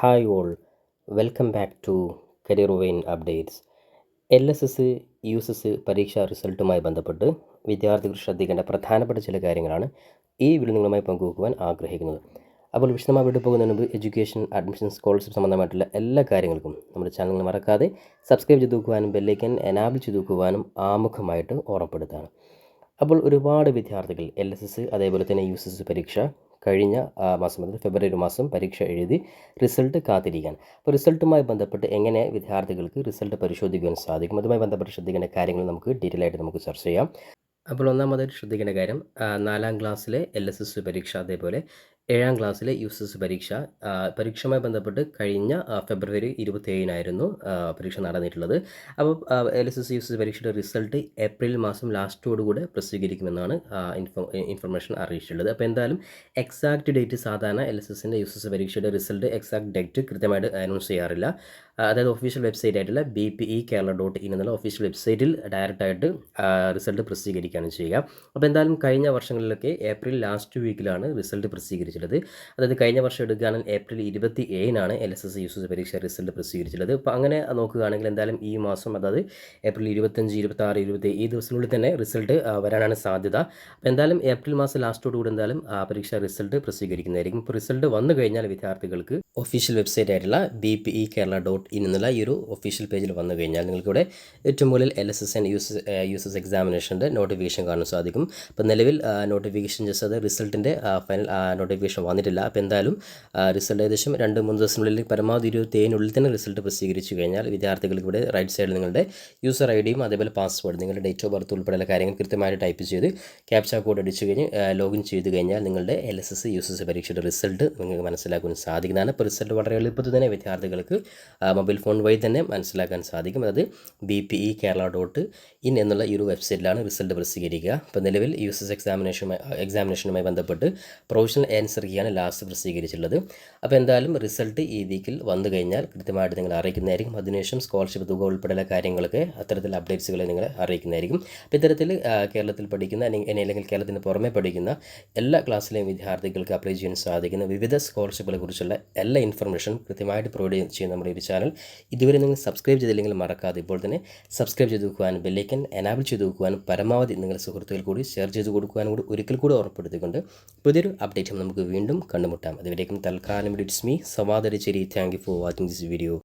Hi all, welcome back to career vein updates. LSS, USS പരീക്ഷാ റിസൾട്ടുമായി ബന്ധപ്പെട്ട് വിദ്യാർത്ഥികൾ ശ്രദ്ധിക്കേണ്ട പ്രധാനപ്പെട്ട ചില കാര്യങ്ങളാണ് ഈ വീഡിയോ നിങ്ങളുമായി പങ്കുവെക്കുവാൻ ആഗ്രഹിക്കുന്നത്. അപ്പോൾ വിശദമായി വീഡിയോ പോകുന്നതിന് മുമ്പ് എഡ്യൂക്കേഷൻ, അഡ്മിഷൻ, സ്കോളർഷിപ്പ് സംബന്ധമായിട്ടുള്ള എല്ലാ കാര്യങ്ങൾക്കും നമ്മുടെ ചാനൽ മറക്കാതെ സബ്സ്ക്രൈബ് ചെയ്ത് വെക്കുവാനും ബെല്ലൈക്കൻ എനാബിൾ ചെയ്ത് വെക്കുവാനും ആമുഖമായിട്ട് ഓർമ്മപ്പെടുത്താണ്. അപ്പോൾ ഒരുപാട് വിദ്യാർത്ഥികൾ LSS അതേപോലെ തന്നെ USS പരീക്ഷ കഴിഞ്ഞ മാസം മുതൽ ഫെബ്രുവരി മാസം പരീക്ഷ എഴുതി റിസൾട്ട് കാത്തിരിക്കുകയാണ്. അപ്പോൾ റിസൾട്ടുമായി ബന്ധപ്പെട്ട് എങ്ങനെ വിദ്യാർത്ഥികൾക്ക് റിസൾട്ട് പരിശോധിക്കുവാൻ സാധിക്കും, അതുമായി ബന്ധപ്പെട്ട് ശ്രദ്ധിക്കേണ്ട കാര്യങ്ങൾ നമുക്ക് ഡീറ്റെയിൽ ആയിട്ട് നമുക്ക് ചർച്ച ചെയ്യാം. അപ്പോൾ ഒന്നാമതായിട്ട് ശ്രദ്ധിക്കേണ്ട കാര്യം, 4ാം ക്ലാസ്സിലെ LSS പരീക്ഷ, അതേപോലെ 7ാം ക്ലാസ്സിലെ USS പരീക്ഷ. പരീക്ഷയുമായി ബന്ധപ്പെട്ട് കഴിഞ്ഞ ഫെബ്രുവരി 27-നായിരുന്നു പരീക്ഷ നടന്നിട്ടുള്ളത്. അപ്പോൾ LSS USS പരീക്ഷയുടെ റിസൾട്ട് ഏപ്രിൽ മാസം ലാസ്റ്റോടുകൂടെ പ്രസിദ്ധീകരിക്കുമെന്നാണ് ഇൻഫർമേഷൻ അറിയിച്ചിട്ടുള്ളത്. അപ്പോൾ എന്തായാലും എക്സാക്റ്റ് ഡേറ്റ് സാധാരണ LSSൻ്റെ USS പരീക്ഷയുടെ റിസൾട്ട് എക്സാക്റ്റ് ഡേറ്റ് കൃത്യമായിട്ട് അനൗൺസ് ചെയ്യാറില്ല. അതായത് ഒഫീഷ്യൽ വെബ്സൈറ്റ് ആയിട്ടുള്ള BPE-Kerala.in എന്നുള്ള ഒഫീഷ്യൽ വെബ്സൈറ്റിൽ ഡയറക്റ്റായിട്ട് റിസൾട്ട് പ്രസിദ്ധീകരിക്കുകയാണ് ചെയ്യുക. അപ്പോൾ എന്തായാലും കഴിഞ്ഞ വർഷങ്ങളിലൊക്കെ ഏപ്രിൽ ലാസ്റ്റ് വീക്കിലാണ് റിസൾട്ട് പ്രസിദ്ധീകരിച്ചിട്ടുള്ളത്. അതായത് കഴിഞ്ഞ വർഷം എടുക്കുകയാണെങ്കിൽ ഏപ്രിൽ 27-നാണ് LSS USS പരീക്ഷ റിസൾട്ട് പ്രസിദ്ധീകരിച്ചിട്ടുള്ളത്. അപ്പോൾ അങ്ങനെ നോക്കുകയാണെങ്കിൽ എന്തായാലും ഈ മാസം, അതായത് ഏപ്രിൽ 25, 26, 27 ഈ ദിവസത്തിനുള്ളിൽ തന്നെ റിസൾട്ട് വരാനാണ് സാധ്യത. അപ്പോൾ എന്തായാലും ഏപ്രിൽ മാസം ലാസ്റ്റോടുകൂടി എന്തായാലും പരീക്ഷ റിസൾട്ട് പ്രസിദ്ധീകരിക്കുന്നതായിരിക്കും. ഇപ്പോൾ റിസൾട്ട് വന്നു കഴിഞ്ഞാൽ വിദ്യാർത്ഥികൾക്ക് ഒഫീഷ്യൽ വെബ്സൈറ്റ് ആയിട്ടുള്ള BPE-Kerala.in എന്നുള്ള ഈ ഒരു ഒഫീഷ്യൽ പേജിൽ വന്നു കഴിഞ്ഞാൽ നിങ്ങൾക്കിവിടെ ഏറ്റവും മുകളിൽ LSS ആൻഡ് USS എക്സാമിനേഷൻ്റെ നോട്ടിഫിക്കേഷൻ കാണാൻ സാധിക്കും. അപ്പോൾ നിലവിൽ നോട്ടിഫിക്കേഷൻ ജസ്റ്റ് അത് റിസൾട്ടിൻ്റെ ഫൈനൽ നോട്ടിഫിക്കേഷൻ വന്നിട്ടില്ല. അപ്പോൾ എന്തായാലും റിസൾട്ട് ഏകദേശം 2-3 ദിവസത്തിനുള്ളിൽ പരമാവധി 27-നുള്ളിൽ തന്നെ റിസൾട്ട് പ്രസിദ്ധീകരിച്ചു കഴിഞ്ഞാൽ വിദ്യാർത്ഥികൾക്ക് ഇവിടെ റൈറ്റ് സൈഡിൽ നിങ്ങളുടെ യൂസർ ID-യും അതേപോലെ പാസ്വേഡ്, നിങ്ങളുടെ ഡേറ്റ് ഓഫ് ബർത്ത് ഉൾപ്പെടെയുള്ള കാര്യങ്ങൾ കൃത്യമായിട്ട് ടൈപ്പ് ചെയ്ത് ക്യാപ്ച കോഡ് അടിച്ചു കഴിഞ്ഞ് ലോഗിൻ ചെയ്ത് കഴിഞ്ഞാൽ നിങ്ങളുടെ LSS USS പരീക്ഷയുടെ റിസൾട്ട് നിങ്ങൾക്ക് മനസ്സിലാക്കാൻ സാധിക്കുന്നതാണ്. ഇപ്പോൾ റിസൾട്ട് വളരെ എളുപ്പത്തിൽ തന്നെ വിദ്യാർത്ഥികൾക്ക് മൊബൈൽ ഫോൺ വഴി തന്നെ മനസ്സിലാക്കാൻ സാധിക്കും. അതായത് BPE-Kerala.in എന്നുള്ള ഈ ഒരു വെബ്സൈറ്റിലാണ് റിസൾട്ട് പ്രസിദ്ധീകരിക്കുക. അപ്പോൾ നിലവിൽ USS എക്സാമിനേഷനുമായി ബന്ധപ്പെട്ട് പ്രൊവിഷണൽ ആൻസർ കീയാണ് ലാസ്റ്റ് പ്രസിദ്ധീകരിച്ചിട്ടുള്ളത്. അപ്പോൾ എന്തായാലും റിസൾട്ട് ഈ വീക്കിൽ വന്നു കഴിഞ്ഞാൽ കൃത്യമായിട്ട് നിങ്ങൾ അറിയിക്കുന്നതായിരിക്കും. അതിനുശേഷം സ്കോളർഷിപ്പ് തുക ഉൾപ്പെടെയുള്ള കാര്യങ്ങളൊക്കെ അത്തരത്തിലുള്ള അപ്ഡേറ്റ്സുകളെ നിങ്ങളെ അറിയിക്കുന്നതായിരിക്കും. അപ്പോൾ ഇത്തരത്തിൽ കേരളത്തിൽ പഠിക്കുന്ന അല്ലെങ്കിൽ കേരളത്തിന് പുറമെ പഠിക്കുന്ന എല്ലാ ക്ലാസ്സിലെയും വിദ്യാർത്ഥികൾക്ക് അപ്ലൈ ചെയ്യാൻ സാധിക്കുന്ന വിവിധ സ്കോളർഷിപ്പുകളെ കുറിച്ചുള്ള എല്ലാ ഇൻഫർമേഷനും കൃത്യമായിട്ട് പ്രൊവൈഡ് ചെയ്യുന്ന നമ്മുടെ ഈ ചാനൽ ഇതുവരെ നിങ്ങൾ സബ്സ്ക്രൈബ് ചെയ്തില്ലെങ്കിൽ മറക്കാതെ ഇപ്പോൾ തന്നെ സബ്സ്ക്രൈബ് ചെയ്ത് വെക്കുവാനും ബെല്ലൈക്കൻ എനാബിൾ ചെയ്ത് വെക്കുവാനും പരമാവധി നിങ്ങളുടെ സുഹൃത്തുക്കൾ കൂടി ഷെയർ ചെയ്ത് കൊടുക്കുവാനും കൂടി ഒരിക്കൽ കൂടി ഓർമ്മപ്പെടുത്തിക്കൊണ്ട് പുതിയൊരു അപ്ഡേറ്റും നമുക്ക് വീണ്ടും കണ്ടുമുട്ടാം. അതുവരേക്കും തൽക്കാലം it's me Savad Aricheri. Thank you for watching this video.